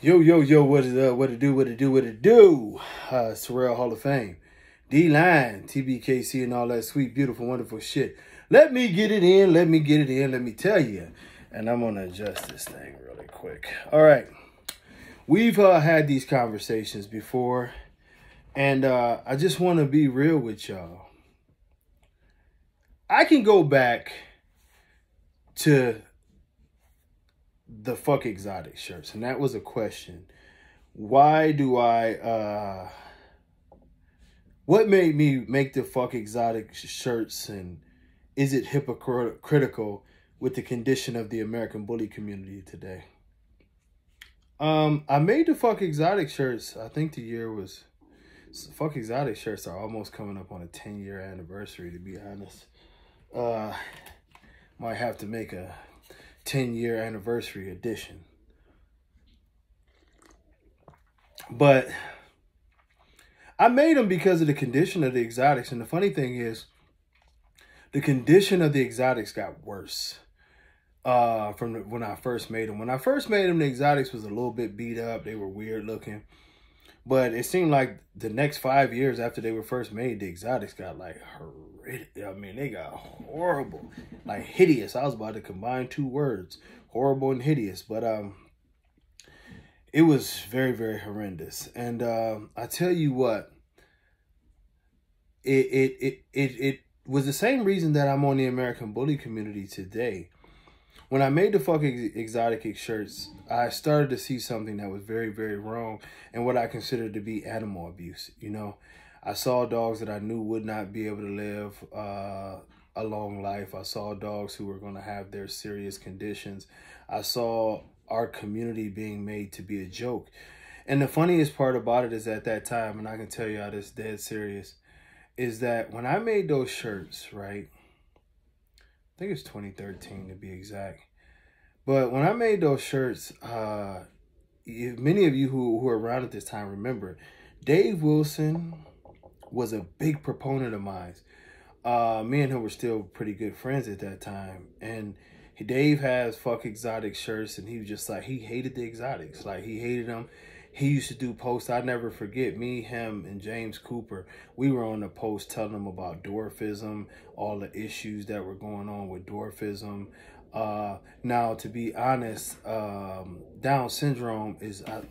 Yo, yo, yo, what is up? What it do, what it do, what it do? Sorrel Hall of Fame. D-Line, Tbkc, and all that sweet, beautiful, wonderful shit. Let me get it in, let me get it in, let me tell you. And I'm going to adjust this thing really quick. All right. We've had these conversations before, and I just want to be real with y'all. I can go back to the fuck exotic shirts, and that was a question. Why do what made me make the fuck exotic shirts, and is it hypocritical with the condition of the American bully community today? I made the fuck exotic shirts. I think the year was, fuck exotic shirts are almost coming up on a 10-year anniversary, to be honest. Might have to make a 10-year anniversary edition. But I made them because of the condition of the exotics. And the funny thing is, the condition of the exotics got worse from when I first made them. When I first made them, the exotics was a little bit beat up. They were weird looking. But it seemed like the next 5 years after they were first made, the exotics got like horrific. I mean, they got horrible, like hideous. I was about to combine two words, horrible and hideous. But it was very, very horrendous. And I tell you what, it was the same reason that I'm on the American bully community today. When I made the fucking exotic shirts, I started to see something that was very, very wrong and what I considered to be animal abuse. You know, I saw dogs that I knew would not be able to live a long life. I saw dogs who were going to have their serious conditions. I saw our community being made to be a joke. And the funniest part about it is at that time, and I can tell y'all this dead serious, is that when I made those shirts, right? I think it's 2013 to be exact. But when I made those shirts, many of you who were around at this time remember, Dave Wilson was a big proponent of mine. Me and him were still pretty good friends at that time. And Dave has fuck exotic shirts, and he was just like, he hated the exotics. Like, he hated them. He used to do posts. I never forget, me, him, and James Cooper, we were on the post telling them about dwarfism, all the issues that were going on with dwarfism. Now, to be honest, Down syndrome is, I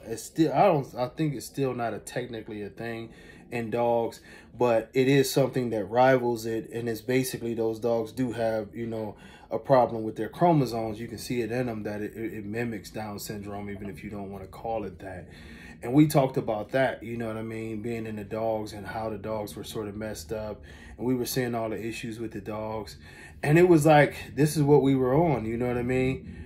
think it's still not technically a thing in dogs, but it is something that rivals it. And it's basically, those dogs do have, you know, a problem with their chromosomes. You can see it in them that it mimics Down syndrome, even if you don't want to call it that. And we talked about that, you know what I mean, being in the dogs and how the dogs were sort of messed up. And we were seeing all the issues with the dogs. And it was like, this is what we were on, you know what I mean?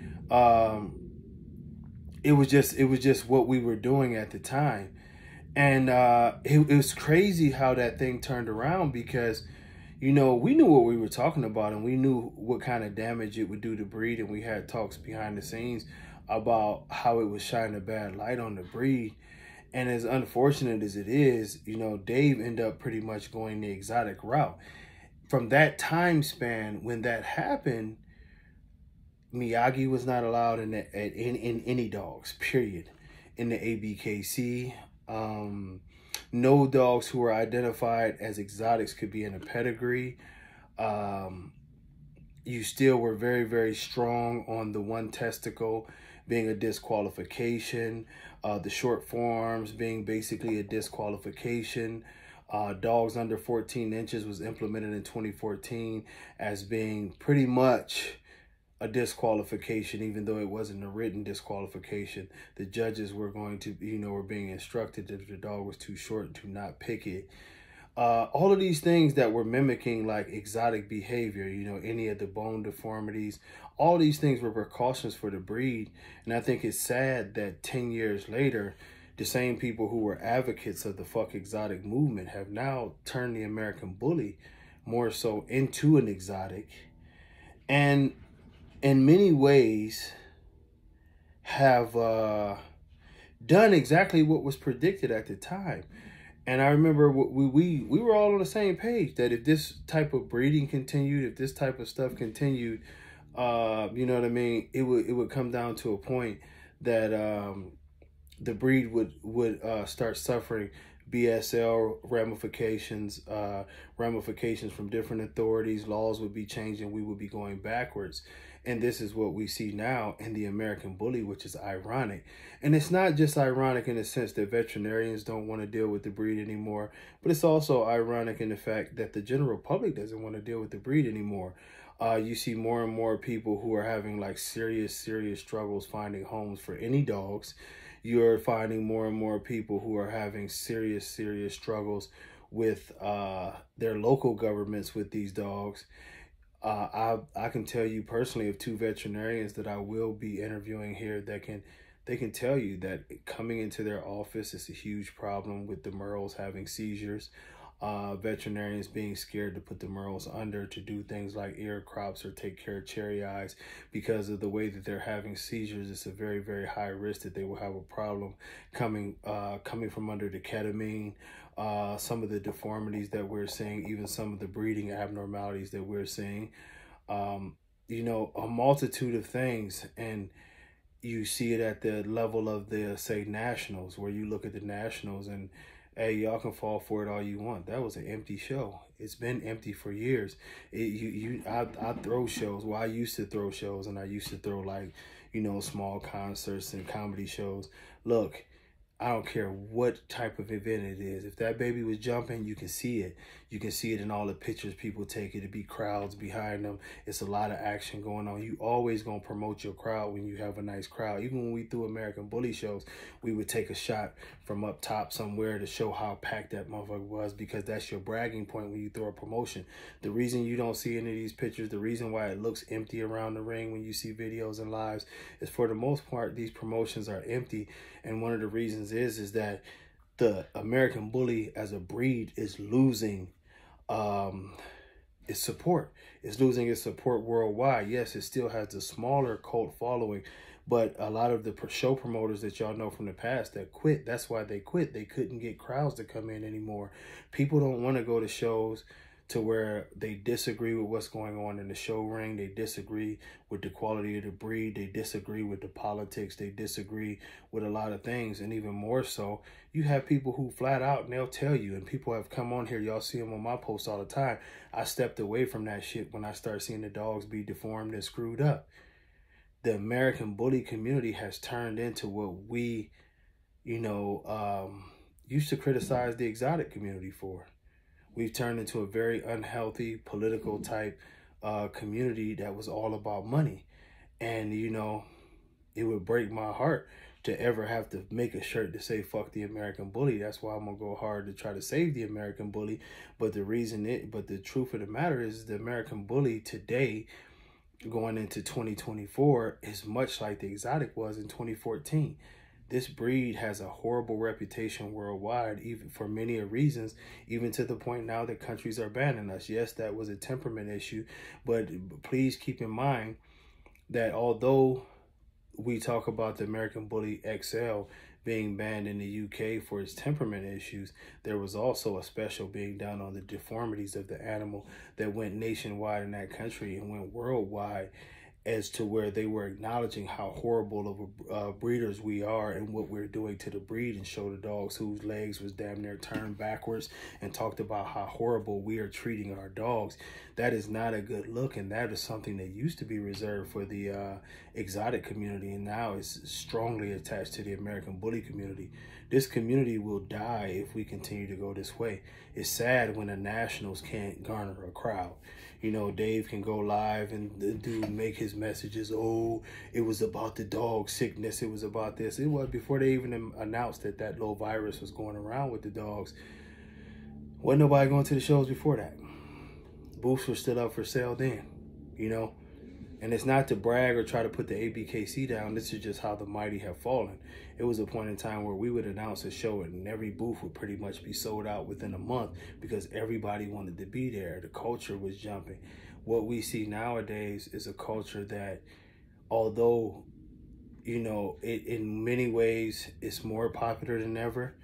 It was just what we were doing at the time. And it was crazy how that thing turned around, because, you know, we knew what we were talking about, and we knew what kind of damage it would do to breed. And we had talks behind the scenes about how it was shining a bad light on the breed. And as unfortunate as it is, you know, Dave ended up pretty much going the exotic route. From that time span, when that happened, Miyagi was not allowed in any dogs, period, in the Tbkc. No dogs who were identified as exotics could be in a pedigree. You still were very, very strong on the one testicle being a disqualification, the short forms being basically a disqualification. Dogs under 14 inches was implemented in 2014 as being pretty much a disqualification, even though it wasn't a written disqualification. The judges were going to, you know, were being instructed that if the dog was too short to not pick it. All of these things that were mimicking like exotic behavior, you know, any of the bone deformities, all these things were precautions for the breed. And I think it's sad that 10 years later, the same people who were advocates of the fuck exotic movement have now turned the American bully more so into an exotic, and in many ways have done exactly what was predicted at the time. And I remember we were all on the same page that if this type of breeding continued, if this type of stuff continued, you know what I mean, it would come down to a point that the breed would start suffering BSL ramifications, ramifications from different authorities. Laws would be changing. We would be going backwards. And this is what we see now in the American bully, which is ironic. And it's not just ironic in the sense that veterinarians don't want to deal with the breed anymore, but it's also ironic in the fact that the general public doesn't want to deal with the breed anymore. You see more and more people who are having like serious struggles finding homes for any dogs. You're finding more and more people who are having serious struggles with their local governments with these dogs. I can tell you personally of 2 veterinarians that I will be interviewing here that they can tell you that coming into their office is a huge problem with the Merles having seizures. Veterinarians being scared to put the Merles under to do things like ear crops or take care of cherry eyes because of the way that they're having seizures. It's a very high risk that they will have a problem coming from under the ketamine. Some of the deformities that we're seeing, even some of the breeding abnormalities that we're seeing, you know, a multitude of things. And you see it at the level of the, say, nationals, where you look at the nationals and, hey, y'all can fall for it all you want. That was an empty show. It's been empty for years. I throw shows. Well, I used to throw shows, and I used to throw, like, you know, small concerts and comedy shows. Look, I don't care what type of event it is. If that baby was jumping, you can see it. You can see it in all the pictures people take. It'd be crowds behind them. It's a lot of action going on. You always gonna promote your crowd when you have a nice crowd. Even when we threw American Bully shows, we would take a shot from up top somewhere to show how packed that motherfucker was, because that's your bragging point when you throw a promotion. The reason you don't see any of these pictures, the reason why it looks empty around the ring when you see videos and lives, is for the most part, these promotions are empty. And one of the reasons is that the American Bully as a breed is losing its support. It's losing its support worldwide. Yes, it still has the smaller cult following, but a lot of the show promoters that y'all know from the past that quit, that's why they quit. They couldn't get crowds to come in anymore. People don't want to go to shows to where they disagree with what's going on in the show ring. They disagree with the quality of the breed. They disagree with the politics. They disagree with a lot of things. And even more so, you have people who flat out, and they'll tell you, and people have come on here, y'all see them on my posts all the time. I stepped away from that shit when I started seeing the dogs be deformed and screwed up. The American Bully community has turned into what we, you know, used to criticize the exotic community for. We've turned into a very unhealthy political type community that was all about money. And, you know, it would break my heart to ever have to make a shirt to say, fuck the American Bully. That's why I'm going to go hard to try to save the American Bully. But the truth of the matter is the American Bully today, going into 2024, is much like the exotic was in 2014. This breed has a horrible reputation worldwide, even for many reasons, even to the point now that countries are banning us. Yes, that was a temperament issue, but please keep in mind that although we talk about the American Bully XL being banned in the UK for its temperament issues, there was also a special being done on the deformities of the animal that went nationwide in that country and went worldwide, as to where they were acknowledging how horrible of breeders we are and what we're doing to the breed, and show the dogs whose legs was damn near turned backwards, and talked about how horrible we are treating our dogs. That is not a good look, and that is something that used to be reserved for the exotic community, and now is strongly attached to the American Bully community. This community will die if we continue to go this way. It's sad when the nationals can't garner a crowd. You know, Dave can go live and the dude make his messages. Oh, it was about the dog sickness. It was about this. It was before they even announced that that little virus was going around with the dogs. Wasn't nobody going to the shows before that. Booths were still up for sale then, you know. And it's not to brag or try to put the Tbkc down. This is just how the mighty have fallen. It was a point in time where we would announce a show and every booth would pretty much be sold out within a month because everybody wanted to be there. The culture was jumping. What we see nowadays is a culture that, although, you know, in many ways it's more popular than ever,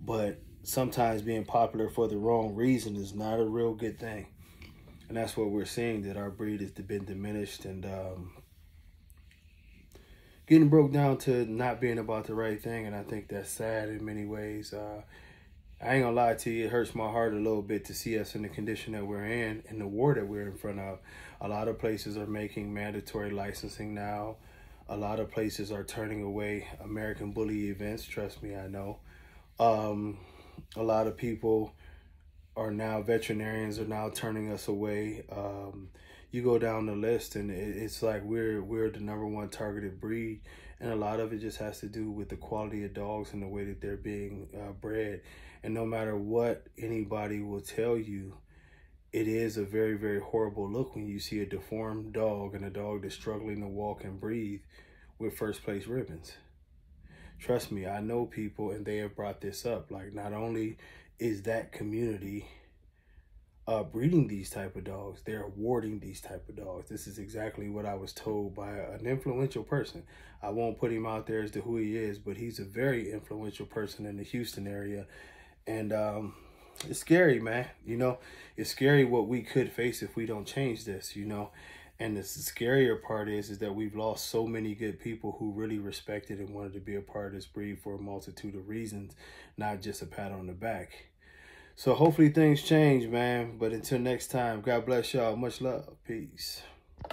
but sometimes being popular for the wrong reason is not a real good thing. And that's what we're seeing, that our breed has been diminished. And, getting broke down to not being about the right thing, and I think that's sad in many ways. I ain't gonna lie to you, it hurts my heart a little bit to see us in the condition that we're in and the war that we're in front of. A lot of places are making mandatory licensing now. A lot of places are turning away American Bully events. Trust me, I know. A lot of people are now, veterinarians are now turning us away. You go down the list and it's like we're the #1 targeted breed. And a lot of it just has to do with the quality of dogs and the way that they're being bred. And no matter what anybody will tell you, it is a very, very horrible look when you see a deformed dog and a dog that's struggling to walk and breathe with first place ribbons. Trust me, I know people and they have brought this up. Like, not only is that community breeding these type of dogs, they're awarding these type of dogs. This is exactly what I was told by an influential person. I won't put him out there as to who he is, but he's a very influential person in the Houston area. And it's scary, man. You know, it's scary what we could face if we don't change this, you know. And the scarier part is that we've lost so many good people who really respected and wanted to be a part of this breed for a multitude of reasons, not just a pat on the back. So hopefully things change, man. But until next time, God bless y'all. Much love. Peace.